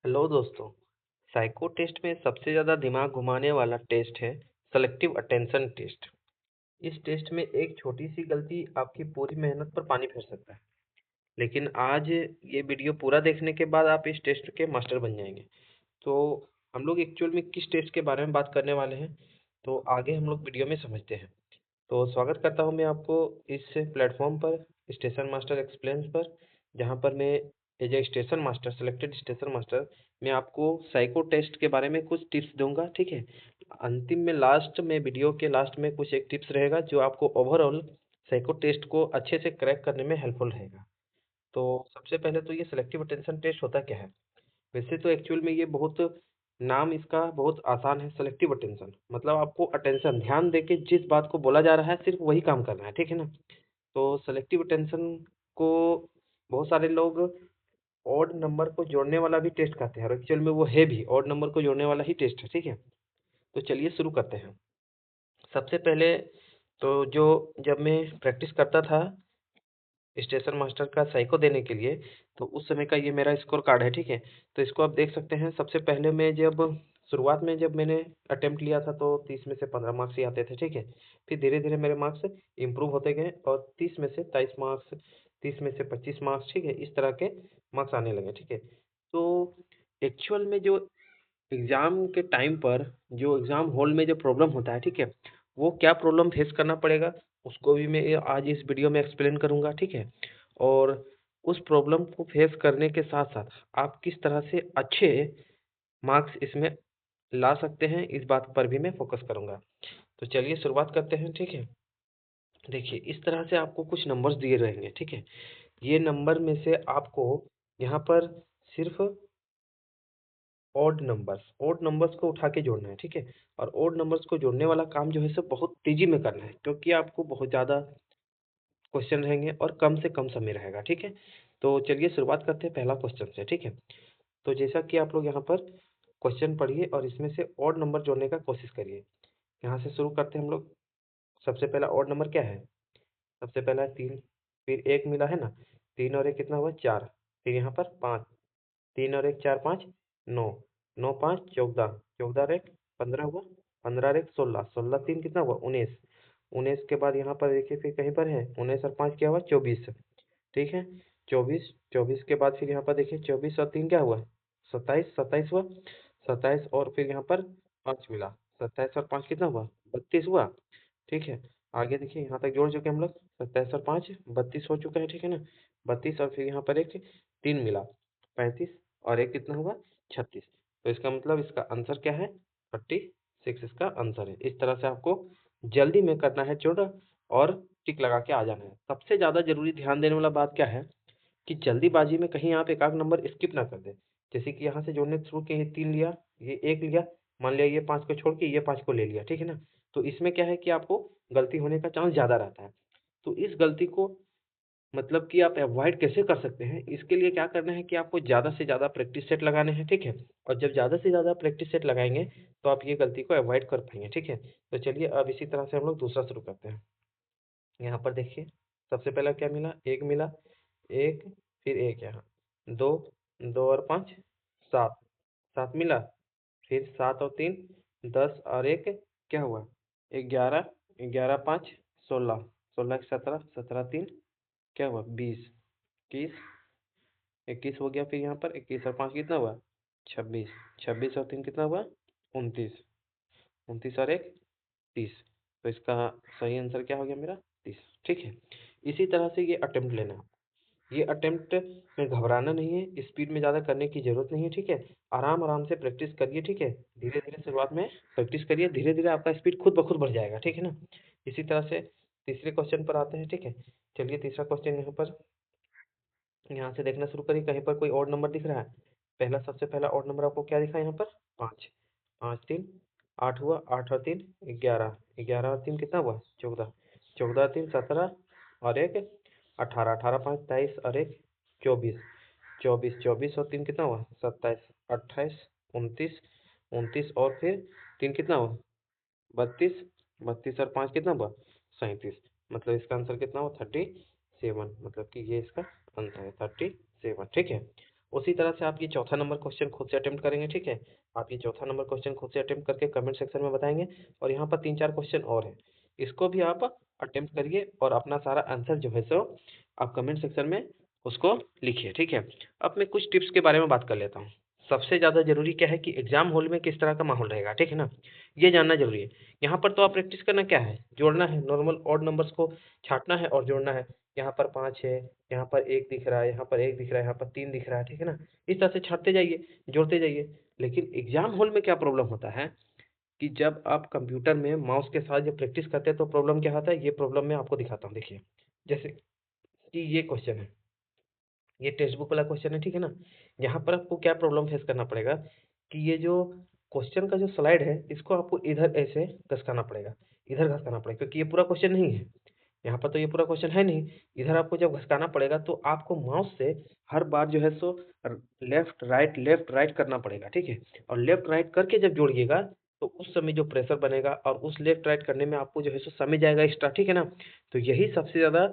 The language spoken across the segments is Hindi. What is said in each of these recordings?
हेलो दोस्तों। साइको टेस्ट में सबसे ज़्यादा दिमाग घुमाने वाला टेस्ट है सेलेक्टिव अटेंशन टेस्ट। इस टेस्ट में एक छोटी सी गलती आपकी पूरी मेहनत पर पानी फेर सकता है। लेकिन आज ये वीडियो पूरा देखने के बाद आप इस टेस्ट के मास्टर बन जाएंगे। तो हम लोग एक्चुअल में किस टेस्ट के बारे में बात करने वाले हैं, तो आगे हम लोग वीडियो में समझते हैं। तो स्वागत करता हूँ मैं आपको इस प्लेटफॉर्म पर, स्टेशन मास्टर एक्सप्लेन्स पर, जहाँ पर मैं as a station master, selected station master, मैं आपको साइको टेस्ट के बारे में कुछ टिप्स दूंगा। ठीक है। अंतिम में, लास्ट में, वीडियो के लास्ट में कुछ एक टिप्स रहेगा जो आपको ओवरऑल साइको टेस्ट को अच्छे से क्रैक करने में हेल्पफुल रहेगा। तो सबसे पहले तो ये सिलेक्टिव अटेंशन टेस्ट होता क्या है? वैसे तो एक्चुअल में ये बहुत, नाम इसका बहुत आसान है। सेलेक्टिव अटेंशन मतलब आपको अटेंशन, ध्यान देके जिस बात को बोला जा रहा है सिर्फ वही काम करना है। ठीक है ना? तो सेलेक्टिव अटेंशन को बहुत सारे लोग ऑड नंबर को जोड़ने वाला भी टेस्ट कहते हैं, और एक्चुअल में वो है भी ऑड नंबर को जोड़ने वाला ही टेस्ट है। ठीक है। तो चलिए शुरू करते हैं। सबसे पहले तो जो, जब मैं प्रैक्टिस करता था स्टेशन मास्टर का साइको देने के लिए, तो उस समय का ये मेरा स्कोर कार्ड है। ठीक है। तो इसको आप देख सकते हैं। सबसे पहले मैं जब शुरुआत में जब मैंने अटेम्प्ट लिया था तो 30 में से 15 मार्क्स ही आते थे। ठीक है। फिर धीरे धीरे मेरे मार्क्स इंप्रूव होते गए और 30 में से 23 मार्क्स, 30 में से 25 मार्क्स, ठीक है, इस तरह के मार्क्स आने लगे। ठीक है। तो एक्चुअल में जो एग्ज़ाम के टाइम पर, जो एग्ज़ाम हॉल में जो प्रॉब्लम होता है, ठीक है, वो क्या प्रॉब्लम फेस करना पड़ेगा, उसको भी मैं आज इस वीडियो में एक्सप्लेन करूँगा। ठीक है। और उस प्रॉब्लम को फेस करने के साथ-साथ आप किस तरह से अच्छे मार्क्स इसमें ला सकते हैं, इस बात पर भी मैं फ़ोकस करूँगा। तो चलिए शुरुआत करते हैं। ठीक है। देखिए, इस तरह से आपको कुछ नंबर्स दिए रहेंगे। ठीक है। ये नंबर में से आपको यहाँ पर सिर्फ़ ऑड नंबर्स को उठा के जोड़ना है। ठीक है। और ऑड नंबर्स को जोड़ने वाला काम जो है सब बहुत तेजी में करना है, क्योंकि आपको बहुत ज़्यादा क्वेश्चन रहेंगे और कम से कम समय रहेगा। ठीक है। तो चलिए शुरुआत करते हैं पहला क्वेश्चन से। ठीक है। तो जैसा कि आप लोग यहाँ पर क्वेश्चन पढ़िए और इसमें से ऑड नंबर जोड़ने का कोशिश करिए। यहाँ से शुरू करते हैं हम लोग। सबसे पहला ऑड नंबर क्या है? सबसे पहला है 3, फिर 1 मिला है ना? 3 और 1 कितना हुआ? 4, फिर यहाँ पर 5, 3 और 1 4 5 9, 9 5 14, 14 और 1 15 हुआ, 15 और 1 16, 16 3 कितना हुआ? 19, 19 के बाद यहाँ पर देखिए फिर कहीं पर है 19 और 5 क्या हुआ? 24। ठीक है। 24, 24 के बाद फिर यहाँ पर देखिए 24 और 3 क्या हुआ? 27, 27 हुआ, 27 और फिर यहाँ पर 5 मिला, 27 और 5 कितना हुआ? 32 हुआ। ठीक है। आगे देखिए यहाँ तक जोड़ चुके हम लोग, 27 और 5 32 हो चुका है। ठीक है ना? 32 और फिर यहाँ पर एक 3 मिला, 35 और एक कितना हुआ? 36। तो इसका मतलब इसका आंसर क्या है? 36 इसका आंसर है। इस तरह से आपको जल्दी में करना है जोड़ और टिक लगा के आ जाना है। सबसे ज़्यादा ज़रूरी ध्यान देने वाला बात क्या है कि जल्दीबाजी में कहीं आप एक आध नंबर स्किप ना कर दें। जैसे कि यहाँ से जोड़ने शुरू किए, ये 3 लिया, ये 1 लिया, मान लिया ये 5 को छोड़ के ये 5 को ले लिया। ठीक है ना? तो इसमें क्या है कि आपको गलती होने का चांस ज़्यादा रहता है। तो इस गलती को मतलब कि आप अवॉइड कैसे कर सकते हैं, इसके लिए क्या करना है कि आपको ज़्यादा से ज़्यादा प्रैक्टिस सेट लगाने हैं। ठीक है। और जब ज़्यादा से ज़्यादा प्रैक्टिस सेट लगाएंगे तो आप ये गलती को अवॉइड कर पाएंगे। ठीक है। तो चलिए अब इसी तरह से हम लोग दूसरा शुरू करते हैं। यहाँ पर देखिए, सबसे पहला क्या मिला? 1 मिला, 1, फिर 1 यहाँ, 2, 2 और 5 7, 7 मिला, फिर 7 और 3 10 और 1 क्या हुआ? 11, 11 5 16, 16 एक 17, 17 3 क्या हुआ? 20, 21, 21 हो गया, फिर यहाँ पर 21 और 5 कितना हुआ? 26, 26 और 3 कितना हुआ? 29, 29 और 1 30। तो इसका सही आंसर क्या हो गया मेरा? 30। ठीक है। इसी तरह से ये अटेम्प्ट लेना है। ये अटेम्प्ट में घबराना नहीं है, स्पीड में ज़्यादा करने की ज़रूरत नहीं है। ठीक है। आराम-आराम से प्रैक्टिस करिए। ठीक है। धीरे-धीरे शुरुआत में प्रैक्टिस करिए, धीरे-धीरे आपका स्पीड खुद ब खुद बढ़ जाएगा। ठीक है ना? इसी तरह से तीसरे क्वेश्चन पर आते हैं। ठीक है। चलिए तीसरा क्वेश्चन यहाँ से देखना शुरू करिए, कहीं पर कोई ऑड नंबर दिख रहा है? सबसे पहला ऑड नंबर आपको क्या दिखा है यहाँ पर? 5, 5 3 8 हुआ, 8 और 3 11, 11 और 3 कितना हुआ? 14, 14 और 3 17 और 1 18, 18 5 23 और 1 24, 24, 24 और 3 कितना हुआ? 27, 28 29, 29 और फिर 3 कितना हुआ? 32, 32 और 5 कितना हुआ? 37। मतलब इसका आंसर कितना हुआ? 37। मतलब कि ये इसका आंसर है 37। ठीक है। उसी तरह से आप ये चौथा नंबर क्वेश्चन खुद से अटेम्प्ट करेंगे, ठीक है? आप ये चौथा नंबर क्वेश्चन खुद से अटेम्प्ट करके कमेंट सेक्शन में बताएँगे और यहाँ पर 3-4 क्वेश्चन और हैं। इसको भी आप अटेम्प्ट करिए और अपना सारा आंसर जो है सो आप कमेंट सेक्शन में उसको लिखिए, ठीक है? अब मैं कुछ टिप्स के बारे में बात कर लेता हूँ। सबसे ज़्यादा ज़रूरी क्या है कि एग्ज़ाम हॉल में किस तरह का माहौल रहेगा, ठीक है ना? ये जानना ज़रूरी है। यहाँ पर तो आप प्रैक्टिस करना क्या है, जोड़ना है, नॉर्मल ऑड नंबर्स को छाँटना है और जोड़ना है। यहाँ पर 5 है, यहाँ पर 1 दिख रहा है, यहाँ पर 1 दिख रहा है, यहाँ पर 3 दिख रहा है, ठीक है ना? इस तरह से छाँटते जाइए, जोड़ते जाइए। लेकिन एग्ज़ाम हॉल में क्या प्रॉब्लम होता है कि जब आप कंप्यूटर में माउस के साथ जब प्रैक्टिस करते हैं तो प्रॉब्लम क्या होता है, ये प्रॉब्लम मैं आपको दिखाता हूँ, देखिए। जैसे कि ये क्वेश्चन है, ये टेक्स्ट बुक वाला क्वेश्चन है, ठीक है ना? यहाँ पर आपको क्या प्रॉब्लम फेस करना पड़ेगा कि ये जो क्वेश्चन का जो स्लाइड है, इसको आपको इधर ऐसे घसकाना पड़ेगा, इधर घसकाना पड़ेगा क्योंकि ये पूरा क्वेश्चन नहीं है। यहाँ पर तो ये पूरा क्वेश्चन है नहीं, इधर आपको जब घसकाना पड़ेगा तो आपको माउस से हर बार जो है सो लेफ्ट राइट करना पड़ेगा, ठीक है? और लेफ्ट राइट करके जब जोड़िएगा तो उस समय जो प्रेशर बनेगा और उस लेफ्ट राइट करने में आपको जो है सो समय जाएगा एक्स्ट्रा, ठीक है ना? तो यही सबसे ज़्यादा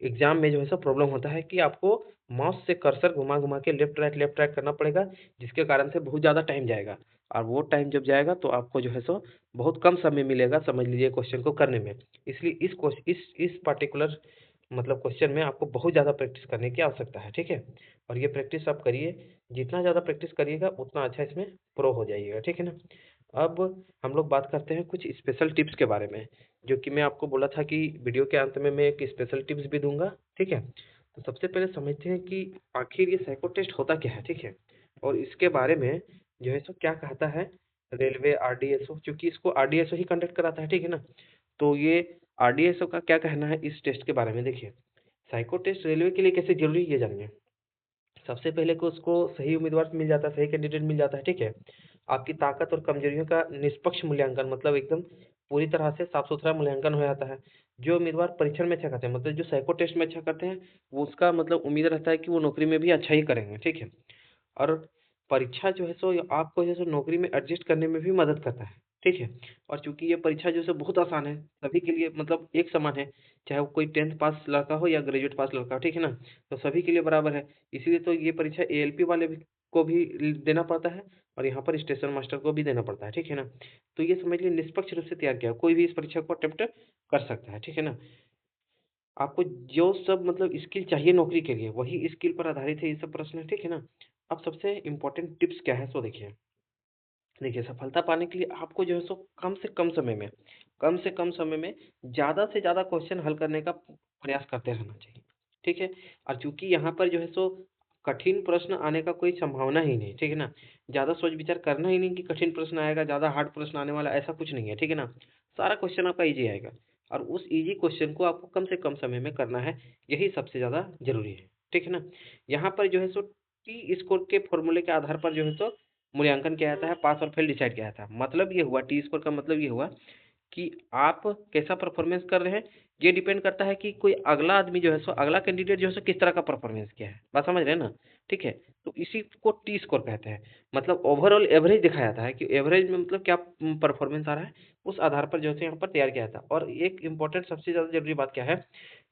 एग्ज़ाम में जो है सो प्रॉब्लम होता है कि आपको माउस से कर्सर घुमा-घुमा के लेफ्ट राइट करना पड़ेगा, जिसके कारण से बहुत ज़्यादा टाइम जाएगा और वो टाइम जब जाएगा तो आपको जो है सो बहुत कम समय मिलेगा, समझ लीजिए क्वेश्चन को करने में। इसलिए इस पार्टिकुलर मतलब क्वेश्चन में आपको बहुत ज़्यादा प्रैक्टिस करने की आवश्यकता है, ठीक है? और ये प्रैक्टिस आप करिए, जितना ज़्यादा प्रैक्टिस करिएगा उतना अच्छा इसमें प्रो हो जाइएगा, ठीक है ना? अब हम लोग बात करते हैं कुछ स्पेशल टिप्स के बारे में, जो कि मैं आपको बोला था कि वीडियो के अंत में मैं एक स्पेशल टिप्स भी दूँगा, ठीक है? तो सबसे पहले समझते हैं कि आखिर ये साइको टेस्ट होता क्या है, ठीक है? और इसके बारे में जो है सो क्या कहता है रेलवे आरडीएसओ, क्योंकि इसको आरडीएसओ ही कंडक्ट कराता है, ठीक है ना? तो ये आरडीएसओ का क्या कहना है इस टेस्ट के बारे में, देखिए। साइको टेस्ट रेलवे के लिए कैसे ज़रूरी है ये जानिए। सबसे पहले को उसको सही उम्मीदवार मिल जाता है, सही कैंडिडेट मिल जाता है, ठीक है? आपकी ताकत और कमजोरियों का निष्पक्ष मूल्यांकन मतलब एकदम पूरी तरह से साफ-सुथरा मूल्यांकन हो जाता है। जो उम्मीदवार परीक्षण में अच्छा करते हैं, मतलब जो साइको टेस्ट में अच्छा करते हैं, वो उसका मतलब उम्मीद रहता है कि वो नौकरी में भी अच्छा ही करेंगे, ठीक है? और परीक्षा जो है सो आपको जो है सो नौकरी में एडजस्ट करने में भी मदद करता है, ठीक है? और चूँकि ये परीक्षा जो है सो बहुत आसान है, सभी के लिए मतलब एक समान है, चाहे वो कोई 10th पास लड़का हो या ग्रेजुएट पास लड़का हो, ठीक है ना? तो सभी के लिए बराबर है। इसीलिए तो ये परीक्षा एएलपी वाले भी को भी देना पड़ता है और यहाँ पर स्टेशन मास्टर को भी देना पड़ता है, ठीक है ना? तो ये समझ लीजिए निष्पक्ष रूप से तैयार किया है, कोई भी इस परीक्षा को अटेम्प्ट कर सकता है, ठीक है ना? आपको जो सब मतलब स्किल चाहिए नौकरी के लिए, वही स्किल पर आधारित है ये सब प्रश्न, ठीक है ना? अब सबसे इम्पोर्टेंट टिप्स क्या है सो देखिए। देखिए, सफलता पाने के लिए आपको जो है सो कम से कम समय में ज़्यादा से ज़्यादा क्वेश्चन हल करने का प्रयास करते रहना चाहिए, ठीक है? और चूँकि यहाँ पर जो है सो कठिन प्रश्न आने का कोई संभावना ही नहीं, ठीक है ना? ज़्यादा सोच-विचार करना ही नहीं कि कठिन प्रश्न आएगा, ज़्यादा हार्ड प्रश्न आने वाला है, ऐसा कुछ नहीं है, ठीक है ना? सारा क्वेश्चन आपका ईज़ी आएगा और उस ईज़ी क्वेश्चन को आपको कम से कम समय में करना है, यही सबसे ज़्यादा ज़रूरी है, ठीक है ना? यहाँ पर जो है सो टी स्कोर के फ़ॉर्मूले के आधार पर जो है सो मूल्यांकन किया जाता है, पास और फेल डिसाइड किया जाता है। मतलब ये हुआ टी स्कोर का मतलब ये हुआ कि आप कैसा परफ़ॉर्मेंस कर रहे हैं, ये डिपेंड करता है कि कोई अगला आदमी जो है सो अगला कैंडिडेट जो है सो किस तरह का परफ़ॉर्मेंस किया है। बात समझ रहे हैं ना? ठीक है? तो इसी को टी स्कोर कहते हैं। मतलब ओवरऑल एवरेज देखा जाता है कि एवरेज में मतलब क्या परफ़ॉर्मेंस आ रहा है, उस आधार पर जो है सो यहाँ पर तैयार किया जाता है। और एक इम्पोर्टेंट सबसे ज़्यादा ज़रूरी बात क्या है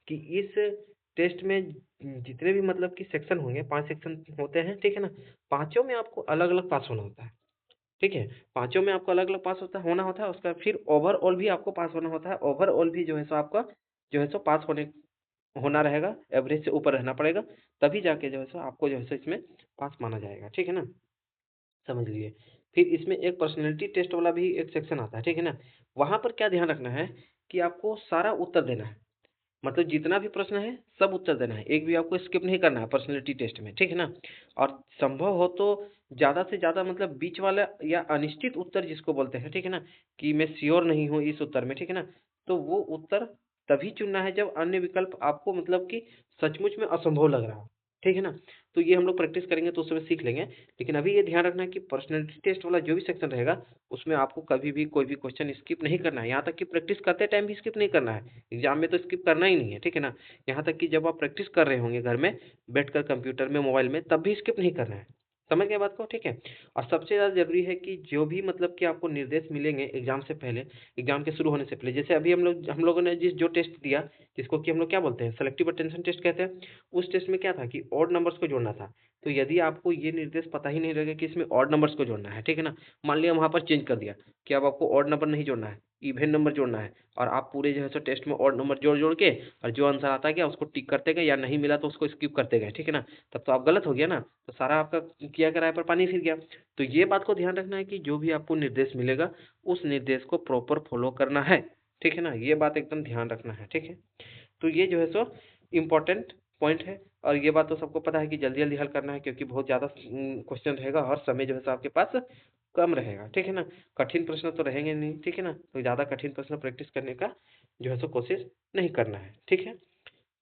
कि इस टेस्ट में जितने भी मतलब कि सेक्शन होंगे, 5 सेक्शन होते हैं, ठीक है ना? पाँचों में आपको अलग-अलग पास होना होता है। ठीक है? पाँचों में आपको अलग-अलग पास होना होता है, उसका फिर ओवरऑल भी आपको पास होना होता है। ओवरऑल भी जो है सो आपका जो है सो पास होना रहेगा, एवरेज से ऊपर रहना पड़ेगा, तभी जाके जो है सो आपको जो है सो इसमें पास माना जाएगा, ठीक है ना? समझ लीजिए। फिर इसमें एक पर्सनैलिटी टेस्ट वाला भी एक सेक्शन आता है, ठीक है ना? वहाँ पर क्या ध्यान रखना है कि आपको सारा उत्तर देना है। मतलब जितना भी प्रश्न है, सब उत्तर देना है। एक भी आपको स्किप नहीं करना है पर्सनैलिटी टेस्ट में, ठीक है ना? और संभव हो तो ज़्यादा से ज़्यादा मतलब बीच वाला या अनिश्चित उत्तर जिसको बोलते हैं, ठीक है ना? कि मैं श्योर नहीं हूँ इस उत्तर में, ठीक है ना? तो वो उत्तर तभी चुनना है जब अन्य विकल्प आपको मतलब कि सचमुच में असंभव लग रहा हो, ठीक है ना? तो ये हम लोग प्रैक्टिस करेंगे तो उसमें सीख लेंगे। लेकिन अभी ये ध्यान रखना है कि पर्सनैलिटी टेस्ट वाला जो भी सेक्शन रहेगा, उसमें आपको कभी भी कोई भी क्वेश्चन स्किप नहीं करना है। यहाँ तक कि प्रैक्टिस करते टाइम भी स्किप नहीं करना है। एग्ज़ाम में तो स्किप करना ही नहीं है, ठीक है ना? यहाँ तक कि जब आप प्रैक्टिस कर रहे होंगे घर में, बैठकर कंप्यूटर में, मोबाइल में, तब भी स्किप नहीं करना है। समझ गए बात को? ठीक है? और सबसे ज़्यादा ज़रूरी है कि जो भी मतलब कि आपको निर्देश मिलेंगे एग्ज़ाम से पहले, एग्ज़ाम के शुरू होने से पहले, जैसे अभी हम लोगों ने जो टेस्ट दिया, जिसको कि हम लोग क्या बोलते हैं, सेलेक्टिव अटेंशन टेस्ट कहते हैं। उस टेस्ट में क्या था कि ऑड नंबर्स को जोड़ना था। तो यदि आपको ये निर्देश पता ही नहीं रहेगा कि इसमें ऑड नंबर्स को जोड़ना है, ठीक है ना? मान लिया वहाँ पर चेंज कर दिया कि अब आपको ऑड नंबर नहीं जोड़ना है, इवेन नंबर जोड़ना है और आप पूरे जो है सो टेस्ट में ऑड नंबर जोड़-जोड़ के और जो आंसर आता गया उसको टिक करते गए या नहीं मिला तो उसको स्किप करते गए, ठीक है ना? तब तो आप गलत हो गया ना, तो सारा आपका किया कराए पर पानी फिर गया। तो ये बात को ध्यान रखना है कि जो भी आपको निर्देश मिलेगा, उस निर्देश को प्रॉपर फॉलो करना है, ठीक है ना? ये बात एकदम ध्यान रखना है, ठीक है? तो ये जो है सो इम्पोर्टेंट पॉइंट है और ये बात तो सबको पता है कि जल्दी-जल्दी हल करना है क्योंकि बहुत ज़्यादा क्वेश्चन रहेगा और समय जो है सो आपके पास कम रहेगा, ठीक है ना? कठिन प्रश्न तो रहेंगे नहीं, ठीक है ना? तो ज़्यादा कठिन प्रश्न प्रैक्टिस करने का जो है सो कोशिश नहीं करना है, ठीक है?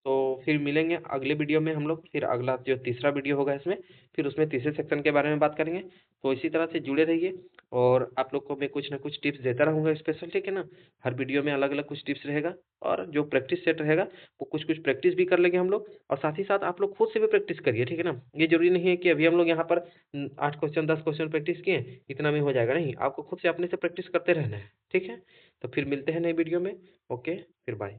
तो फिर मिलेंगे अगले वीडियो में हम लोग, फिर अगला जो तीसरा वीडियो होगा इसमें, फिर उसमें तीसरे सेक्शन के बारे में बात करेंगे। तो इसी तरह से जुड़े रहिए और आप लोग को मैं कुछ ना कुछ टिप्स देता रहूँगा स्पेशल, ठीक है ना? हर वीडियो में अलग-अलग कुछ टिप्स रहेगा और जो प्रैक्टिस सेट रहेगा, वो कुछ-कुछ प्रैक्टिस भी कर लेंगे हम लोग और साथ ही साथ आप लोग खुद से भी प्रैक्टिस करिए, ठीक है ना? ये ज़रूरी नहीं है कि अभी हम लोग यहाँ पर 8 क्वेश्चन 10 क्वेश्चन प्रैक्टिस किए, इतना में हो जाएगा, नहीं, आपको खुद से अपने से प्रैक्टिस करते रहना है, ठीक है? तो फिर मिलते हैं नए वीडियो में। ओके, फिर बाय।